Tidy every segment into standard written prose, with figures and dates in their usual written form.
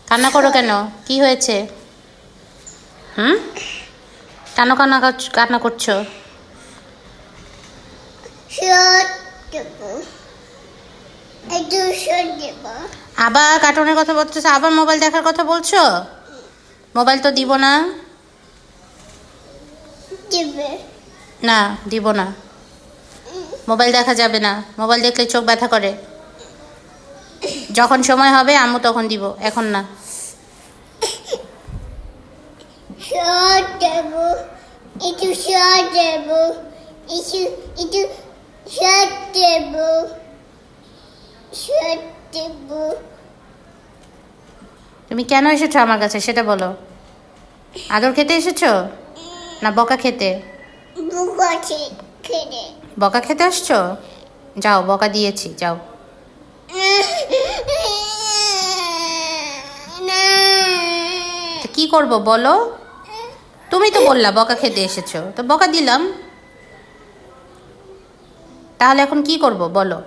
কান্না করো কেন? কি হয়েছে? কেন কান্না করছো? আবার কার্টুনের কথা বলছো, আবার মোবাইল দেখার কথা বলছো? মোবাইল তো দিব না। না, দিব না। মোবাইল দেখা যাবে না। মোবাইল দেখলে চোখ ব্যথা করে। যখন সময় হবে আম্মু তখন দিব, এখন না। তুমি কেন এসেছো আমার কাছে সেটা বলো। আদর খেতে এসেছো না বকা খেতে? বকা খেতে আসছো? যাও, বকা দিয়েছি, যাও। কি করব বলো? তুমি তো বললা বকা খেতে এসেছো, তো বকা দিলাম। তাহলে এখন কি করব বলো?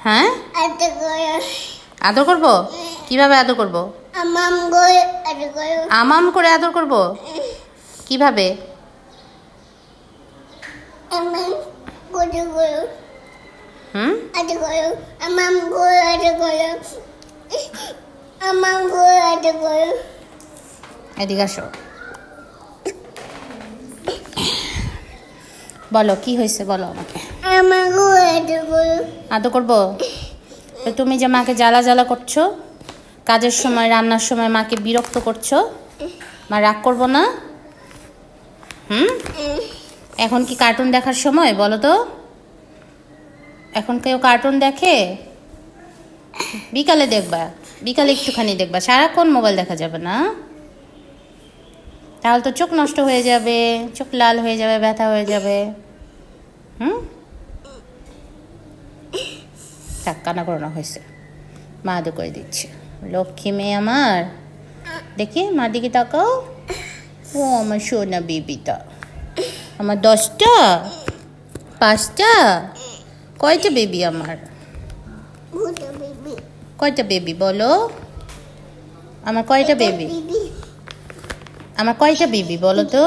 হ্যাঁ, আদর করব। কিভাবে আদর করব? আমাম করে আদর করব। কিভাবে? এদিকে আসো, বলো কি হয়েছে বলো আমাকে। আদর করবো? তুমি যে মাকে জ্বালা জ্বালা করছো, কাজের সময় রান্নার সময় মাকে বিরক্ত করছো, মা রাগ করবো না? এখন কি কার্টুন দেখার সময় বলো তো? এখন কেউ কার্টুন দেখে? বিকালে দেখবা, বিকালে একটুখানি দেখবা, সারাক্ষণ মোবাইল দেখা যাবে না। তাহলে তো চোখ নষ্ট হয়ে যাবে, চোখ লাল হয়ে যাবে, ব্যথা হয়ে যাবে। থাক, কান্না করানো হয়েছে, মা আদর করে দিচ্ছে। লক্ষ্মী মেয়ে আমার। দেখি মার দিকে তাকাও। ও আমার সোনা বেবিটা আমার। 10টা 5টা কয়টা বেবি আমার? কয়টা বেবি বলো? আমার কয়টা বেবি? আমার কয়টা বেবি বলো তো?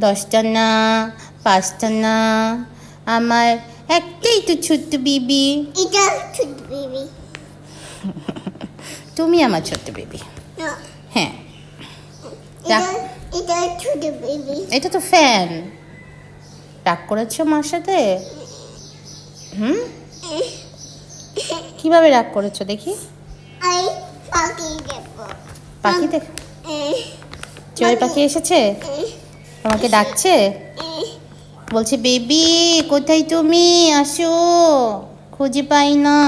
10টা না, 5টা না, আমার একটাই তো ছোট্ট বেবি। তুমি আমার ছোট্ট বেবি। হ্যাঁ, এটা তো ফ্যান। রাগ করেছো মার সাথে? কিভাবে রাগ করেছো দেখি? পাখি দেখ, চড়ুই পাখি এসেছে, তোমাকে ডাকছে, বলছে বেবি কোথায় তুমি, আসো, খুঁজে পাই না।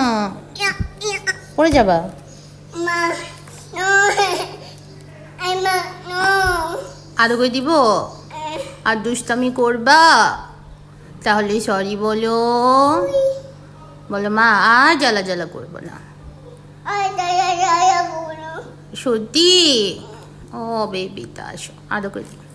পড়ে যাবা। আদর করে দিব আর দুষ্টামি করবা? তাহলে সরি বলো, বলো মা আর জ্বালা জ্বালা করবো না। সত্যি? ও বেবিটা আসো, আদর করে দিই।